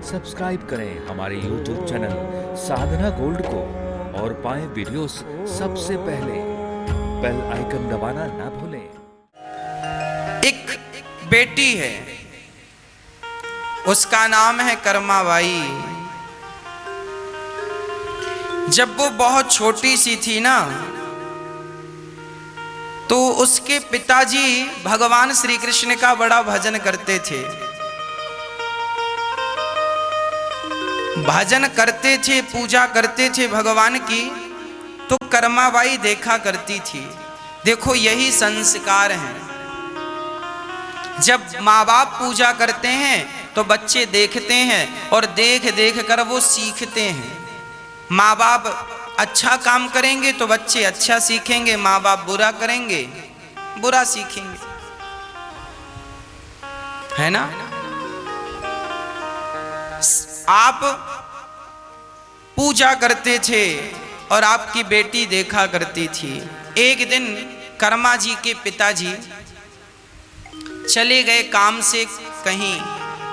Subscribe करें हमारे YouTube channel साधना gold को और पाएं वीडियोस सबसे पहले। बेल आइकन दबाना ना भूलें। एक बेटी है, उसका नाम है कर्माबाई। जब वो बहुत छोटी सी थी ना, तो उसके पिताजी भगवान श्री कृष्ण का बड़ा भजन करते थे। भजन करते थे, पूजा करते थे भगवान की। तो कर्माबाई देखा करती थी। देखो, यही संस्कार हैं। जब माँ बाप पूजा करते हैं तो बच्चे देखते हैं और देख देख कर वो सीखते हैं। माँ बाप अच्छा काम करेंगे तो बच्चे अच्छा सीखेंगे, माँ बाप बुरा करेंगे बुरा सीखेंगे, है ना। आप पूजा करते थे और आपकी बेटी देखा करती थी। एक दिन कर्मा जी के पिताजी चले गए काम से कहीं,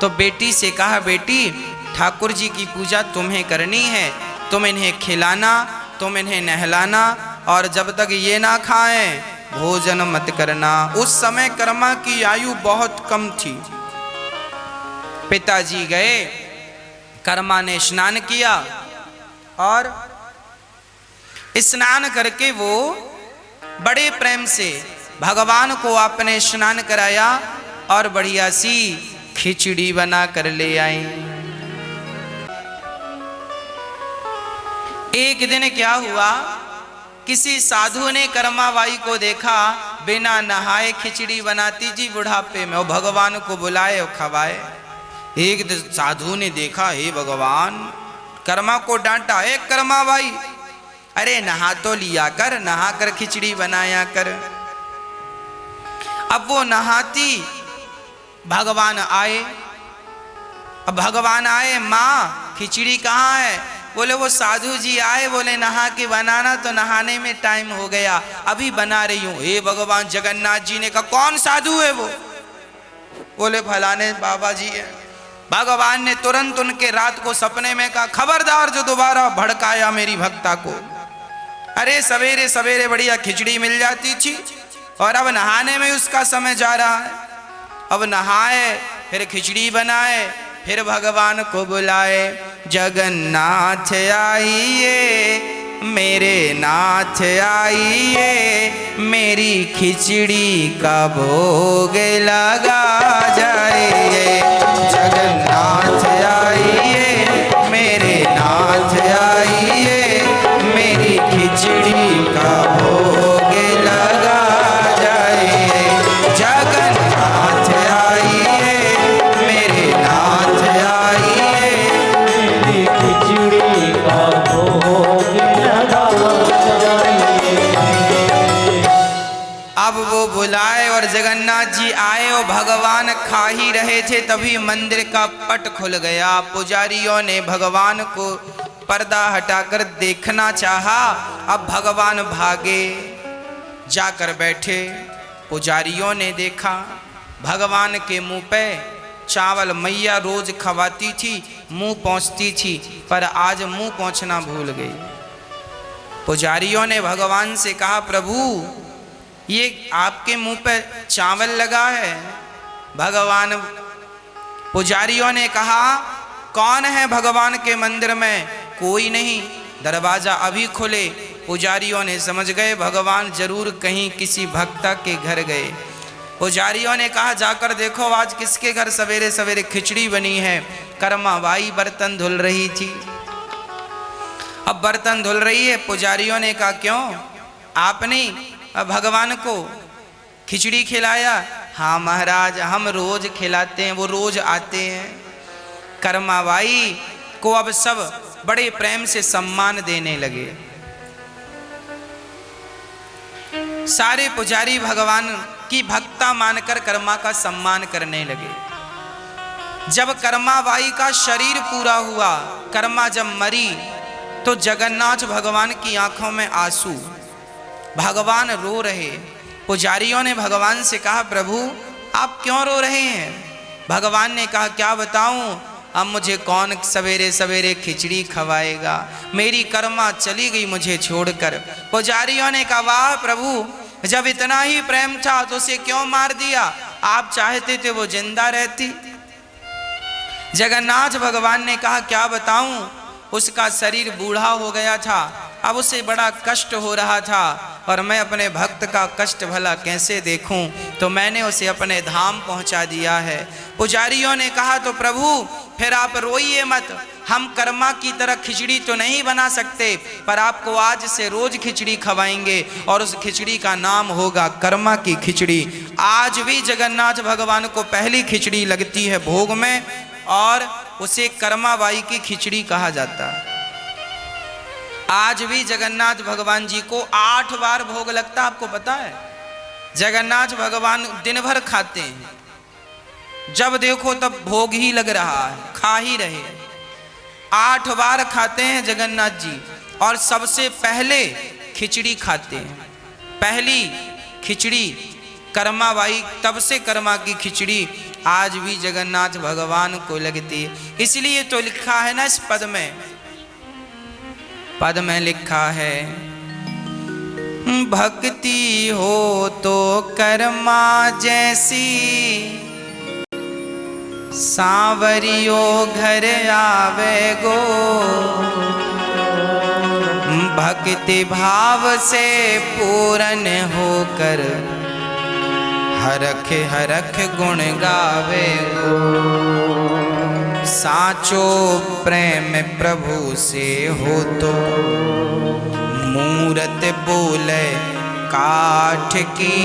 तो बेटी से कहा, बेटी ठाकुर जी की पूजा तुम्हें करनी है, तुम इन्हें खिलाना, तुम इन्हें नहलाना, और जब तक ये ना खाएं भोजन मत करना। उस समय कर्मा की आयु बहुत कम थी। पिताजी गए, कर्मा ने स्नान किया और स्नान करके वो बड़े प्रेम से भगवान को आपने स्नान कराया और बढ़िया सी खिचड़ी बना कर ले आई। एक दिन क्या हुआ, किसी साधु ने कर्माबाई को देखा बिना नहाए खिचड़ी बनाती जी बुढ़ापे में, और भगवान को बुलाए और खवाए। एक दिन साधु ने देखा, हे भगवान, कर्मा को डांटा, हे कर्माबाई, अरे नहा तो लिया कर, नहा कर खिचड़ी बनाया कर। अब वो नहाती, भगवान आए। अब भगवान आए, माँ खिचड़ी कहाँ है? बोले वो साधु जी आए, बोले नहा के बनाना, तो नहाने में टाइम हो गया, अभी बना रही हूं। हे भगवान, जगन्नाथ जी ने कहा, कौन साधु है वो? बोले फलाने बाबा जी है। भगवान ने तुरंत उनके रात को सपने में कहा, खबरदार जो दोबारा भड़काया मेरी भक्ता को। अरे सवेरे सवेरे बढ़िया खिचड़ी मिल जाती थी और अब नहाने में उसका समय जा रहा है। अब नहाए, फिर खिचड़ी बनाए, फिर भगवान को बुलाए, जगन्नाथ आइए मेरे नाथ आइए, मेरी खिचड़ी का भोग लगा जाइए। जगन्नाथ आइए मेरे नाथ आइए, मेरी खिचड़ी का भोग लगा जाइए। जगन्नाथ आइए मेरे नाथ आइए, मेरी खिचड़ी का भोग लगा जाइए। अब वो बुलाए और जगन्नाथ जी आए और भगवान खा ही रहे थे, तभी मंदिर का पट खुल गया। पुजारियों ने भगवान को पर्दा हटाकर देखना चाहा। अब भगवान भागे, जाकर बैठे। पुजारियों ने देखा, भगवान के मुंह पे चावल मैया रोज खवाती थी, मुंह पहुंचती थी, पर आज मुंह पहुंचना भूल गई। पुजारियों ने भगवान से कहा, प्रभु ये आपके मुंह पे चावल लगा है। भगवान, पुजारियों ने कहा, कौन है भगवान के मंदिर में? कोई नहीं। दरवाजा अभी खुले। पुजारियों ने समझ गए भगवान जरूर कहीं किसी भक्ता के घर गए। पुजारियों ने कहा, जाकर देखो आज किसके घर सवेरे सवेरे खिचड़ी बनी है। कर्माबाई बर्तन धुल रही थी। अब बर्तन धुल रही है। पुजारियों ने कहा, क्यों आपने भगवान को खिचड़ी खिलाया? हाँ महाराज, हम रोज खिलाते हैं, वो रोज आते हैं। कर्माबाई को अब सब बड़े प्रेम से सम्मान देने लगे। सारे पुजारी भगवान की भक्ता मानकर कर्मा का सम्मान करने लगे। जब कर्माबाई का शरीर पूरा हुआ, कर्मा जब मरी, तो जगन्नाथ भगवान की आंखों में आंसू, भगवान रो रहे। पुजारियों ने भगवान से कहा, प्रभु आप क्यों रो रहे हैं? भगवान ने कहा, क्या बताऊं, अब मुझे कौन सवेरे सवेरे खिचड़ी खवाएगा, मेरी कर्मा चली गई मुझे छोड़कर। पुजारियों ने कहा वाह प्रभु, जब इतना ही प्रेम था तो उसे क्यों मार दिया, आप चाहते थे वो जिंदा रहती। जगन्नाथ भगवान ने कहा क्या बताऊं, उसका शरीर बूढ़ा हो गया था, अब उसे बड़ा कष्ट हो रहा था और मैं अपने भक्त का कष्ट भला कैसे देखूं, तो मैंने उसे अपने धाम पहुंचा दिया है। पुजारियों ने कहा तो प्रभु फिर आप रोइए मत, हम कर्मा की तरह खिचड़ी तो नहीं बना सकते, पर आपको आज से रोज खिचड़ी खवाएंगे और उस खिचड़ी का नाम होगा कर्मा की खिचड़ी। आज भी जगन्नाथ भगवान को पहली खिचड़ी लगती है भोग में और उसे कर्माबाई की खिचड़ी कहा जाता है। आज भी जगन्नाथ भगवान जी को 8 बार भोग लगता, आपको पता है। जगन्नाथ भगवान दिन भर खाते हैं, जब देखो तब भोग ही लग रहा है, खा ही रहे। 8 बार खाते हैं जगन्नाथ जी और सबसे पहले खिचड़ी खाते हैं। पहली खिचड़ी कर्माबाई, तब से कर्मा की खिचड़ी आज भी जगन्नाथ भगवान को लगती है। इसलिए तो लिखा है ना इस पद में लिखा है भक्ति हो तो कर्मा जैसी, सांवरियो घर आवे गो, भक्ति भाव से पूर्ण होकर हरख हरख गुण गावे गो। साचो प्रेम प्रभु से हो तो मूरत बोले काठ की,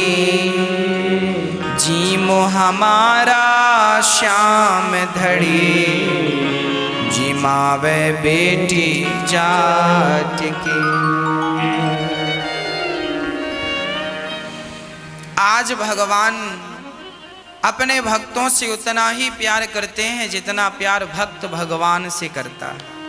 जीमो हमारा श्याम धड़ी, जिमावे बेटी जाट की। आज भगवान अपने भक्तों से उतना ही प्यार करते हैं जितना प्यार भक्त भगवान से करता है।